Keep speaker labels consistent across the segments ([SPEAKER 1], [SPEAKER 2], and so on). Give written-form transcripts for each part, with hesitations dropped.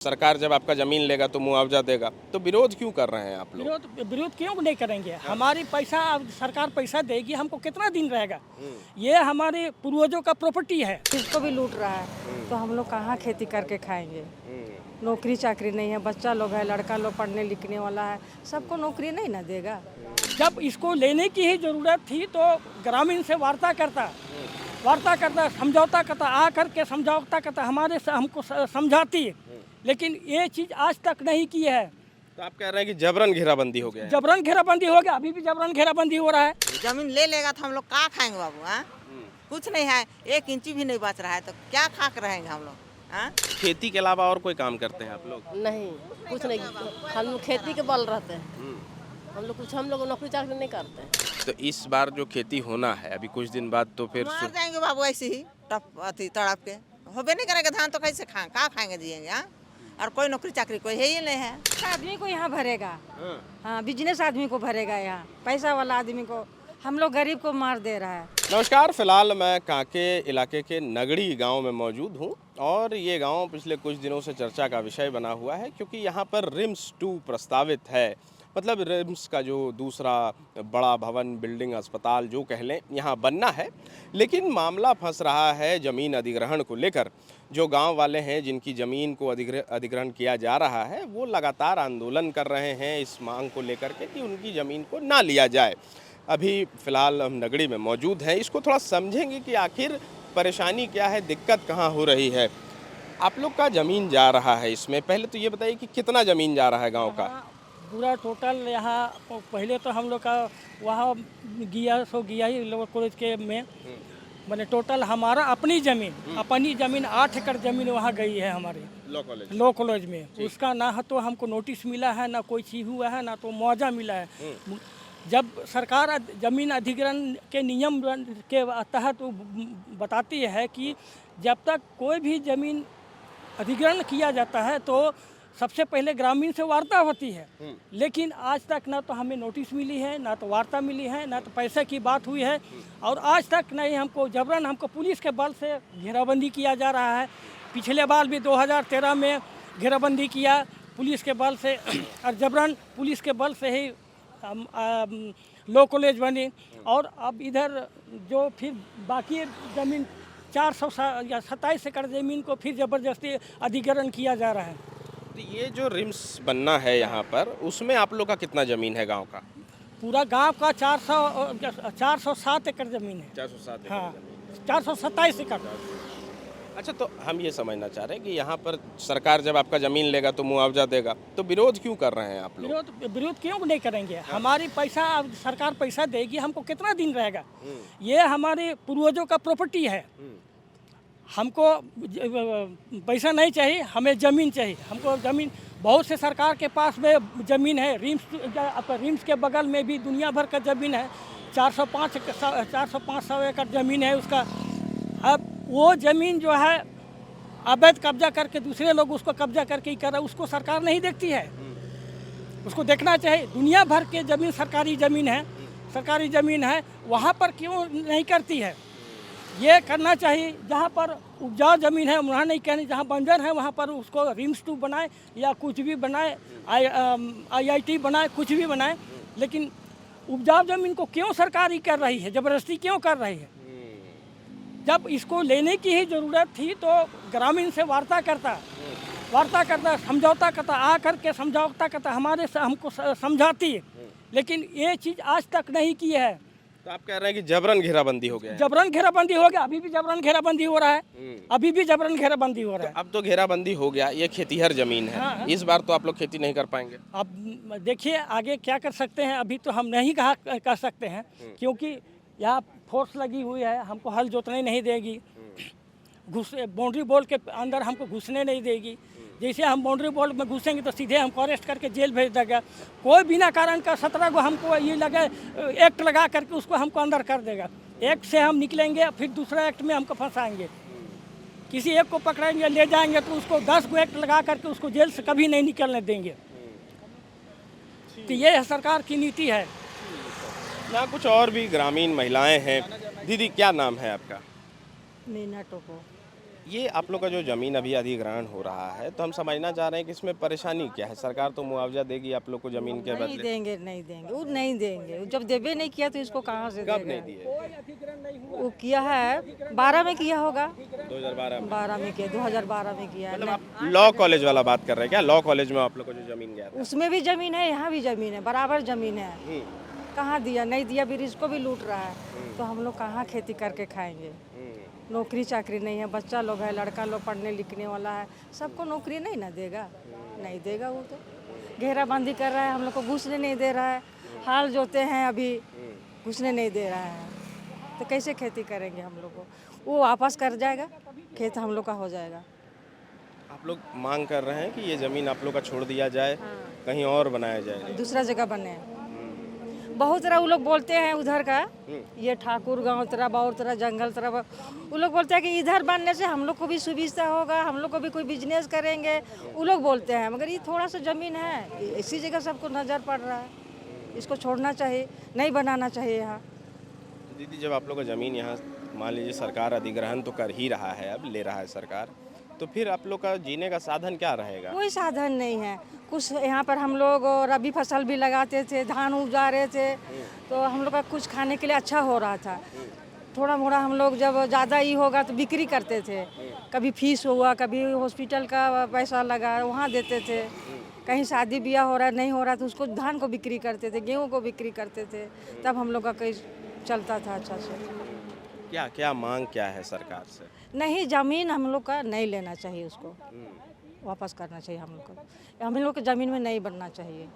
[SPEAKER 1] सरकार जब आपका जमीन लेगा तो मुआवजा देगा, तो विरोध क्यों कर रहे हैं आप लोग?
[SPEAKER 2] विरोध क्यों नहीं करेंगे। हमारी पैसा अब सरकार पैसा देगी, हमको कितना दिन रहेगा। ये हमारे पूर्वजों का प्रॉपर्टी है।
[SPEAKER 3] इसको भी लूट रहा है तो हम लोग कहाँ खेती करके खाएंगे। नौकरी चाकरी नहीं है, बच्चा लोग है, लड़का लोग पढ़ने लिखने वाला है, सबको नौकरी नहीं ना देगा।
[SPEAKER 2] जब इसको लेने की ही जरूरत थी तो ग्रामीण से वार्ता करता, समझौता करता, आ करके समझौता करता, हमको समझाती, लेकिन ये चीज़ आज तक नहीं की है।
[SPEAKER 1] तो आप कह रहे हैं कि जबरन घेराबंदी हो गया है?
[SPEAKER 2] जबरन घेराबंदी हो गया, अभी भी जबरन घेराबंदी हो रहा है।
[SPEAKER 4] जमीन ले लेगा तो हम लोग क्या खाएंगे बाबू? हाँ, कुछ नहीं है, 1 इंची भी नहीं बच रहा है, तो क्या खा कर रहेंगे हम लोग? हाँ,
[SPEAKER 1] खेती के अलावा और कोई काम करते हैं आप लोग?
[SPEAKER 5] नहीं, कुछ नहीं, हम लोग खेती के बल रहते हैं। हम लोग नौकरी चाकरी नहीं करते हैं।
[SPEAKER 1] तो इस बार जो खेती होना है अभी कुछ दिन बाद, तो फिर
[SPEAKER 4] मार जाएंगे बाबू ऐसे ही तड़प के। होबे नहीं करेगा धान तो कैसे खाएंगे जिएंगे? हाँ, और कोई नौकरी चाकरी कोई है ही नहीं है।
[SPEAKER 3] आदमी को यहाँ भरेगा, हाँ बिजनेस आदमी को भरेगा, यहाँ पैसा वाला आदमी को, हम लोग गरीब को मार दे रहा है।
[SPEAKER 1] नमस्कार, फिलहाल मैं कांके इलाके के नगड़ी गांव में मौजूद हूं और ये गांव पिछले कुछ दिनों से चर्चा का विषय बना हुआ है क्योंकि यहाँ पर रिम्स 2 प्रस्तावित है। मतलब रिम्स का जो दूसरा बड़ा भवन, बिल्डिंग, अस्पताल जो कह लें, यहाँ बनना है। लेकिन मामला फंस रहा है ज़मीन अधिग्रहण को लेकर। जो गांव वाले हैं जिनकी ज़मीन को अधिग्रहण किया जा रहा है, वो लगातार आंदोलन कर रहे हैं इस मांग को लेकर के कि उनकी ज़मीन को ना लिया जाए। अभी फ़िलहाल हम नगड़ी में मौजूद हैं, इसको थोड़ा समझेंगे कि आखिर परेशानी क्या है, दिक्कत कहाँ हो रही है। आप लोग का ज़मीन जा रहा है इसमें, पहले तो ये बताइए कि कितना ज़मीन जा रहा है गाँव का?
[SPEAKER 2] पूरा टोटल यहाँ पहले तो हम लोग का वहाँ गया ही लोअर कॉलेज के में, मैंने टोटल हमारा अपनी ज़मीन 8 एकड़ ज़मीन वहाँ गई है हमारी लॉ कॉलेज में। उसका ना तो हमको नोटिस मिला है, ना कोई चीज़ हुआ है, ना तो मुआवजा मिला है। जब सरकार ज़मीन अधिग्रहण के नियम के तहत बताती है कि जब तक कोई भी ज़मीन अधिग्रहण किया जाता है तो सबसे पहले ग्रामीण से वार्ता होती है, लेकिन आज तक ना तो हमें नोटिस मिली है, ना तो वार्ता मिली है, ना तो पैसे की बात हुई है, और आज तक नहीं हमको पुलिस के बल से घेराबंदी किया जा रहा है। पिछले बार भी 2013 में घेराबंदी किया पुलिस के बल से, और जबरन पुलिस के बल से ही लॉ कॉलेज बनी। और अब इधर जो फिर बाकी ज़मीन 427 एकड़ ज़मीन को फिर ज़बरदस्ती अधिग्रहण किया जा रहा है।
[SPEAKER 1] तो ये जो रिम्स बनना है यहाँ पर, उसमें आप लोग का कितना ज़मीन है गांव का?
[SPEAKER 2] पूरा गांव का 407 एकड़ ज़मीन है।
[SPEAKER 1] 407 एकड़
[SPEAKER 2] हाँ,
[SPEAKER 1] ज़मीन।
[SPEAKER 2] 427 एकड़।
[SPEAKER 1] अच्छा, तो हम ये समझना चाह रहे हैं कि यहाँ पर सरकार जब आपका ज़मीन लेगा तो मुआवजा देगा, तो विरोध क्यों कर रहे हैं आप लोग?
[SPEAKER 2] विरोध क्यों नहीं करेंगे। हमारी पैसा अब सरकार पैसा देगी, हमको कितना दिन रहेगा। ये हमारे पूर्वजों का प्रॉपर्टी है। हमको पैसा नहीं चाहिए, हमें ज़मीन चाहिए। हमको ज़मीन, बहुत से सरकार के पास में ज़मीन है। रिम्स के बगल में भी दुनिया भर का ज़मीन है, 400-500 एकड़ ज़मीन है उसका। अब वो ज़मीन जो है अवैध कब्जा करके दूसरे लोग उसको कब्जा करके ही कर रहे, उसको सरकार नहीं देखती है। उसको देखना चाहिए। दुनिया भर के ज़मीन सरकारी ज़मीन है, वहाँ पर क्यों नहीं करती है? ये करना चाहिए। जहाँ पर उपजाऊ ज़मीन है वहाँ नहीं कहनी, जहाँ बंजर है वहाँ पर उसको रिम्स 2 बनाए या कुछ भी बनाए, IIT बनाए, कुछ भी बनाए, लेकिन उपजाऊ ज़मीन को क्यों सरकार ही कर रही है, ज़बरदस्ती क्यों कर रही है? जब इसको लेने की ही ज़रूरत थी तो ग्रामीण से वार्ता करता, समझौता करता, आ करके समझौता करता, हमको समझाती, लेकिन ये चीज़ आज तक नहीं की है।
[SPEAKER 1] तो आप कह रहे हैं कि जबरन घेराबंदी हो गया है?
[SPEAKER 2] जबरन घेराबंदी हो गया, अभी भी जबरन घेराबंदी हो रहा है। अभी भी जबरन घेराबंदी हो रहा है।
[SPEAKER 1] अब तो घेराबंदी हो गया, ये खेतीहर ज़मीन है।
[SPEAKER 2] हाँ।
[SPEAKER 1] इस बार तो आप लोग खेती नहीं कर पाएंगे।
[SPEAKER 2] अब देखिए आगे क्या कर सकते हैं, अभी तो हम नहीं कर सकते हैं, क्योंकि यहाँ फोर्स लगी हुई है, हमको हल जोतने नहीं देगी, बाउंड्री वॉल के अंदर हमको घुसने नहीं देगी। जैसे हम बाउंड्री वॉल में घुसेंगे तो सीधे हमको अरेस्ट करके जेल भेज देगा। कोई बिना कारण का 17 को हमको ये लगे एक्ट लगा करके उसको हमको अंदर कर देगा। एक्ट से हम निकलेंगे, फिर दूसरा एक्ट में हमको फंसाएंगे। किसी एक को पकड़ेंगे, ले जाएंगे तो उसको 10 को एक्ट लगा करके उसको जेल से कभी नहीं निकलने देंगे। तो ये सरकार की नीति है।
[SPEAKER 1] यहाँ कुछ और भी ग्रामीण महिलाएं हैं। दीदी, क्या नाम है आपका?
[SPEAKER 3] मीना टोको।
[SPEAKER 1] ये आप लोग का जो ज़मीन अभी अधिग्रहण हो रहा है, तो हम समझना चाह रहे हैं कि इसमें परेशानी क्या है? सरकार तो मुआवजा देगी आप लोग को ज़मीन के
[SPEAKER 3] नहीं
[SPEAKER 1] बदले।
[SPEAKER 3] देंगे, नहीं देंगे, वो नहीं देंगे। वो जब देबे नहीं किया तो इसको कहाँ से
[SPEAKER 1] कब
[SPEAKER 3] देगा?
[SPEAKER 1] नहीं दिए?
[SPEAKER 3] वो किया है 12 में किया होगा,
[SPEAKER 1] 2012 में।
[SPEAKER 3] 12 में किया, 2012 में किया है।
[SPEAKER 1] मतलब आप लॉ कॉलेज वाला बात कर रहे हैं क्या? लॉ कॉलेज में आप लोग को जो ज़मीन गया था।
[SPEAKER 3] उसमें भी जमीन है, यहाँ भी जमीन है, बराबर जमीन है।
[SPEAKER 1] हम्म,
[SPEAKER 3] कहाँ दिया? नहीं दिया, फिर इसको भी लूट रहा है। तो हम लोग कहाँ खेती करके खाएंगे?
[SPEAKER 1] हम्म,
[SPEAKER 3] नौकरी चाकरी नहीं है, बच्चा लोग है, लड़का लोग पढ़ने लिखने वाला है, सबको नौकरी नहीं ना देगा, नहीं देगा। वो तो घेराबंदी कर रहा है, हम लोग को घुसने नहीं दे रहा है, हाल जोते हैं अभी, घुसने नहीं दे रहा है, तो कैसे खेती करेंगे हम लोग को? वो वापस कर जाएगा, खेत हम लोग का हो जाएगा।
[SPEAKER 1] आप लोग मांग कर रहे हैं कि ये ज़मीन आप लोग का छोड़ दिया जाए, कहीं और बनाया जाए।
[SPEAKER 3] दूसरा जगह बने। बहुत तरह वो लोग बोलते हैं उधर का, ये ठाकुर गांव तरफ और तरह जंगल तरफ, वो लोग बोलते हैं कि इधर बनने से हम लोग को भी सुविधा होगा, हम लोग को भी कोई बिजनेस करेंगे, वो लोग बोलते हैं। मगर ये थोड़ा सा ज़मीन है, इसी जगह सबको नज़र पड़ रहा है, इसको छोड़ना चाहिए, नहीं बनाना चाहिए यहाँ।
[SPEAKER 1] दीदी, जब आप लोग का ज़मीन यहाँ मान लीजिए सरकार अधिग्रहण तो कर ही रहा है, अब ले रहा है सरकार, तो फिर आप लोग का जीने का साधन क्या रहेगा?
[SPEAKER 3] कोई साधन नहीं है। कुछ यहाँ पर हम लोग रबी फसल भी लगाते थे, धान उपजा रहे थे, तो हम लोग का कुछ खाने के लिए अच्छा हो रहा था। थोड़ा मोड़ा हम लोग जब ज़्यादा ही होगा तो बिक्री करते थे, कभी फीस हुआ, कभी हॉस्पिटल का पैसा लगा वहाँ देते थे, कहीं शादी ब्याह हो रहा है नहीं हो रहा तो उसको धान को बिक्री करते थे, गेहूँ को बिक्री करते थे, तब हम लोग का कहीं चलता था अच्छा से।
[SPEAKER 1] क्या क्या मांग क्या है सरकार से?
[SPEAKER 3] नहीं, ज़मीन हम लोग का नहीं लेना चाहिए, उसको वापस करना चाहिए हम लोग को। हम लोग की ज़मीन में नहीं बनना चाहिए,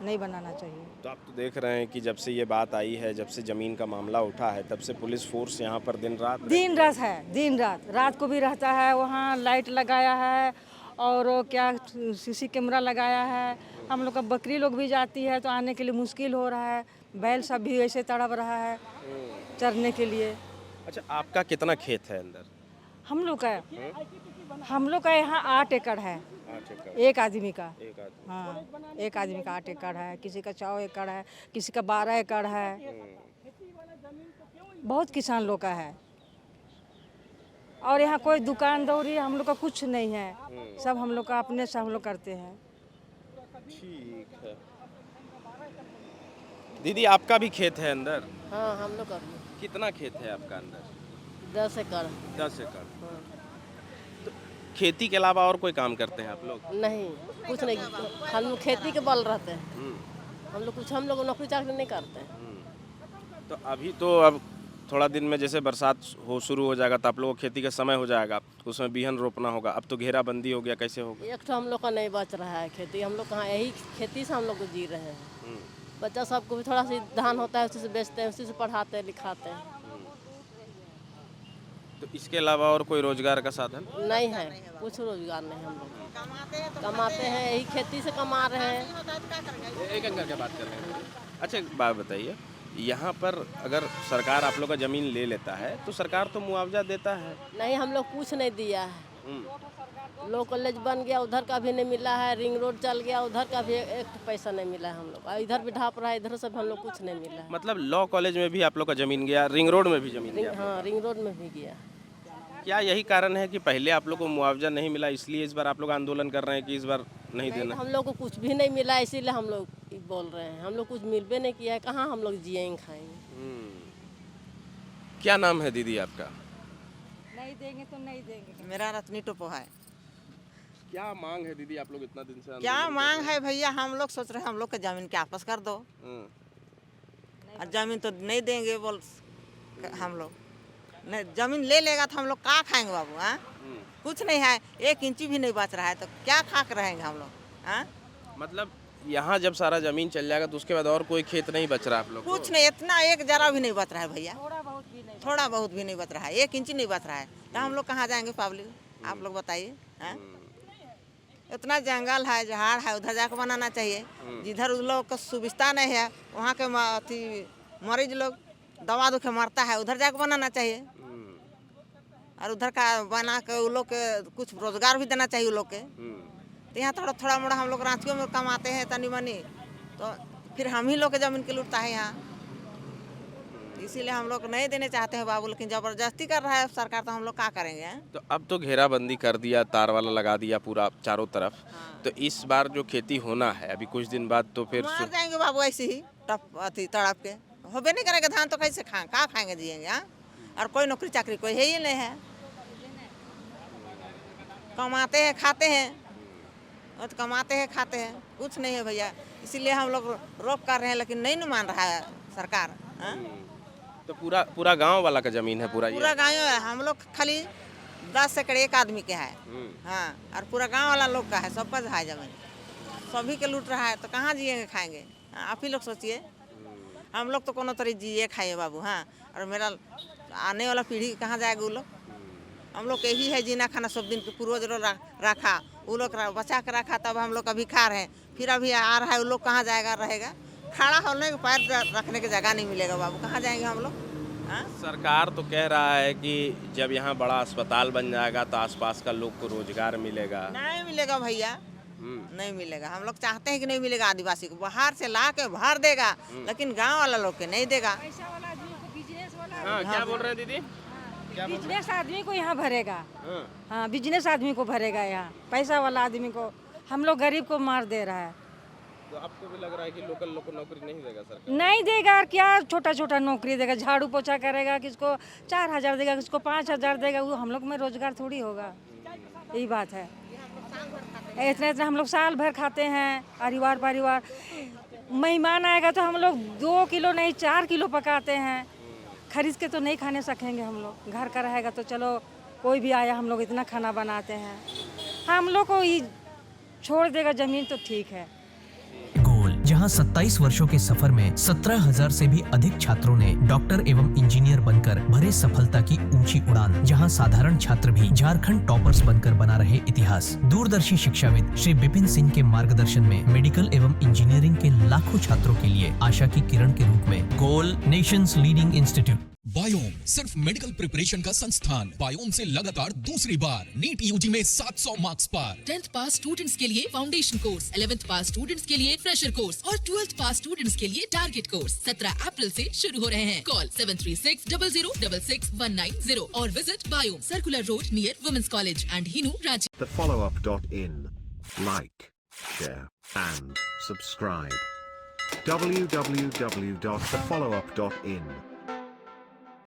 [SPEAKER 3] नहीं बनाना चाहिए।
[SPEAKER 1] तो आप तो देख रहे हैं कि जब से ये बात आई है, जब से ज़मीन का मामला उठा है, तब से पुलिस फोर्स यहाँ पर दिन रात
[SPEAKER 3] है, दिन रात, रात को भी रहता है, वहाँ लाइट लगाया है और वो क्या सीसी कैमरा लगाया है। हम लोग का बकरी लोग भी जाती है तो आने के लिए मुश्किल हो रहा है, बैल सब भी ऐसे तड़प रहा है चरने के लिए।
[SPEAKER 1] अच्छा, आपका कितना खेत है अंदर?
[SPEAKER 3] हम लोग का यहाँ 8 एकड़ है,
[SPEAKER 1] 8 एकड़।
[SPEAKER 3] एक आदमी का।
[SPEAKER 1] एक आदमी।
[SPEAKER 3] हाँ, एक आदमी का 8 एकड़ है, किसी का 4 एकड़ है, किसी का 12 एकड़ है, बहुत किसान लोग का है। और यहाँ कोई दुकान दौरी हम लोग का कुछ नहीं है, सब हम लोग का अपने से हम लोग करते हैं।
[SPEAKER 1] ठीक है। दीदी, आपका भी खेत है अंदर?
[SPEAKER 5] हाँ, हम लोग का भी
[SPEAKER 1] कितना खेत है आपका अंदर?
[SPEAKER 5] 10 एकड़।
[SPEAKER 1] 10 एकड़।
[SPEAKER 5] हाँ।
[SPEAKER 1] तो खेती के अलावा और कोई काम करते हैं आप लोग?
[SPEAKER 5] नहीं, कुछ नहीं, हम लोग खेती के बल रहते हैं, हम लोग नौकरी चाकरी नहीं करते हैं।
[SPEAKER 1] तो अभी तो अब थोड़ा दिन में जैसे बरसात शुरू हो जाएगा तो आप लोगों को खेती का समय हो जाएगा, उसमें बिहन रोपना होगा। अब तो घेराबंदी हो गया, कैसे होगा?
[SPEAKER 5] एक तो हम लोग का नहीं बच रहा है खेती, हम लोग कहाँ यही खेती से हम लोग को जी रहे हैं। बच्चा सबको भी थोड़ा सा धान होता है, उसी से बेचते हैं, उसी से पढ़ाते हैं लिखाते हैं।
[SPEAKER 1] तो इसके अलावा और कोई रोजगार का साधन?
[SPEAKER 5] नहीं है, कुछ रोजगार नहीं। हम लोग कमाते हैं, यही खेती से कमा रहे हैं।
[SPEAKER 1] एक करके बात कर रहे हैं। अच्छा, एक बात बताइए, यहाँ पर अगर सरकार आप लोग का ज़मीन ले लेता है तो सरकार तो मुआवजा देता है?
[SPEAKER 5] नहीं, हम लोग कुछ नहीं दिया है। लो कॉलेज बन गया, उधर का भी नहीं मिला है, रिंग रोड चल गया, उधर का भी एक पैसा नहीं मिला है हम लोग। इधर भी ढाप रहा है, इधर से भी हम लोग कुछ नहीं मिला है।
[SPEAKER 1] मतलब लॉ कॉलेज में भी आप लोग का ज़मीन गया, रिंग रोड में भी ज़मीन गया?
[SPEAKER 5] हाँ, रिंग रोड में भी गया।
[SPEAKER 1] क्या यही कारण है कि पहले आप लोग को मुआवजा नहीं मिला, इसलिए इस बार आप लोग आंदोलन कर रहे हैं कि इस बार नहीं देना?
[SPEAKER 5] हम लोग को कुछ भी नहीं मिला, इसीलिए हम लोग बोल रहे हैं। हम लोग कुछ मिलबे नहीं किया है, कहाँ हम लोग जिएंगे खाएंगे।
[SPEAKER 1] क्या नाम है दीदी आपका?
[SPEAKER 3] नहीं देंगे तो नहीं देंगे।
[SPEAKER 4] मेरा रत्नी टोपो है।
[SPEAKER 1] क्या मांग है दीदी, आप लोग इतना दिन से
[SPEAKER 4] क्या मांग है भैया? हम लोग सोच रहे हैं हम लोग का जमीन के वापस कर दो, और जमीन तो नहीं देंगे बोल। हम लोग नहीं, जमीन ले लेगा तो हम लोग क्या खाएंगे बाबू? हाँ, कुछ नहीं है, 1 इंची भी नहीं बच रहा है, तो क्या खा कर रहेंगे हम लोग? हाँ,
[SPEAKER 1] मतलब यहाँ जब सारा जमीन चल जाएगा तो उसके बाद और कोई खेत नहीं बच रहा आप लोग को?
[SPEAKER 4] कुछ नहीं, इतना एक जरा भी नहीं बच रहा है भैया, थोड़ा बहुत भी नहीं बच रहा है, 1 इंची नहीं बच रहा है, तो हम लोग कहाँ जाएंगे पब्लिक? आप लोग बताइए। हाँ, इतना जंगल है, झाड़ है, उधर जाकर बनाना चाहिए। जिधर उन लोग का सुविधा नहीं है, वहाँ के मरीज लोग दवा दुखे मरता है, उधर जाकर बनाना चाहिए। और उधर का बना के उन लोग के कुछ रोजगार भी देना चाहिए उन लोग के। तो यहाँ थोड़ा मोड़ा हम लोग रांचियों में कमाते हैं तनी मनी, तो फिर हम ही लोग के जमीन के लूटता है यहाँ। इसीलिए हम लोग नहीं देने चाहते हैं बाबू, लेकिन जबरदस्ती कर रहा है सरकार, तो हम लोग क्या करेंगे हैं?
[SPEAKER 1] तो अब तो घेराबंदी कर दिया, तार वाला लगा दिया पूरा चारों तरफ, तो इस बार जो खेती होना है अभी कुछ दिन बाद तो फिर
[SPEAKER 4] मार जाएंगे बाबू ऐसे ही तड़प के, होबे नहीं करेगा धान तो कैसे खाएं, क्या खाएंगे जिएंगे? हाँ, और कोई नौकरी चाकरी कोई है ही नहीं है, कमाते हैं खाते हैं, और तो कमाते हैं खाते हैं, कुछ नहीं है भैया। इसीलिए हम लोग रोक कर रहे हैं, लेकिन नहीं न मान रहा है सरकार। हाँ?
[SPEAKER 1] तो पूरा गांव वाला का जमीन है पूरा ये?
[SPEAKER 4] पूरा गाँव है, हम लोग खाली 10 एकड़ एक आदमी के है। हाँ, और पूरा गांव वाला लोग का है, सबका है जमीन, सभी के लूट रहा है, तो कहाँ जिएंगे खाएंगे? आप ही लोग सोचिए, हम लोग तो कोनो तरह जिए खाइए बाबू। हाँ, और मेरा आने वाला पीढ़ी कहाँ जाएगा वो लोग? हम लोग यही है जीना खाना, सब दिन पूर्वज लोग रखा, वो लोग बचा के रखा, तब हम लोग अभी खा रहे हैं, फिर अभी आ रहा है, वो लोग कहाँ जाएगा रहेगा? खड़ा होने के पैर रखने की जगह नहीं मिलेगा बाबू, कहाँ जाएंगे हम लोग? हाँ?
[SPEAKER 1] सरकार तो कह रहा है कि जब यहाँ बड़ा अस्पताल बन जाएगा तो आसपास का लोग को रोजगार मिलेगा।
[SPEAKER 4] नहीं मिलेगा भैया, नहीं मिलेगा। हम लोग चाहते हैं कि नहीं मिलेगा, आदिवासी को बाहर से ला के भर देगा, लेकिन गांव वाला लोग के नहीं देगा।
[SPEAKER 1] हाँ, क्या बोल रहे हैं दीदी?
[SPEAKER 3] बिजनेस आदमी को यहाँ भरेगा। हाँ, बिजनेस आदमी को भरेगा यहाँ, पैसा वाला आदमी को, हम लोग गरीब को मार दे रहा है।
[SPEAKER 1] तो आपको भी लग रहा है कि लोकल लोग को नौकरी नहीं देगा सरकार?
[SPEAKER 3] नहीं देगा, क्या छोटा छोटा नौकरी देगा, झाड़ू पोछा करेगा, किसको 4,000 देगा, किसको 5,000 देगा, वो हम लोग में रोजगार थोड़ी होगा। यही बात है, इतना इतना हम लोग साल भर खाते हैं, परिवार मेहमान आएगा तो हम लोग 2 किलो नहीं 4 किलो पकाते हैं, खरीद के तो नहीं खाने सकेंगे हम लोग। घर का रहेगा तो चलो कोई भी आया, हम लोग इतना खाना बनाते हैं, हम लोग को ही छोड़ देगा जमीन तो ठीक है।
[SPEAKER 6] जहां 27 वर्षों के सफर में 17,000 से भी अधिक छात्रों ने डॉक्टर एवं इंजीनियर बनकर भरे सफलता की ऊंची उड़ान, जहां साधारण छात्र भी झारखंड टॉपर्स बनकर बना रहे इतिहास। दूरदर्शी शिक्षाविद श्री विपिन सिंह के मार्गदर्शन में मेडिकल एवं इंजीनियरिंग के लाखों छात्रों के लिए आशा की किरण के रूप में गोल नेशंस लीडिंग इंस्टीट्यूट।
[SPEAKER 7] बायोम सिर्फ मेडिकल प्रिपरेशन का संस्थान। बायोम से लगातार दूसरी बार नीट यूजी में 700 मार्क्स पार।
[SPEAKER 8] 10th पास स्टूडेंट्स के लिए फाउंडेशन कोर्स, 11th पास स्टूडेंट्स के लिए फ्रेशर कोर्स और 12th पास स्टूडेंट्स के लिए टारगेट कोर्स 17 अप्रैल से शुरू हो रहे हैं। कॉल 7360066190 और visit Biome, circular road near women's college and Hinoo, Ranchi.
[SPEAKER 9] thefollowup.in. Like, share and subscribe. www.thefollowup.in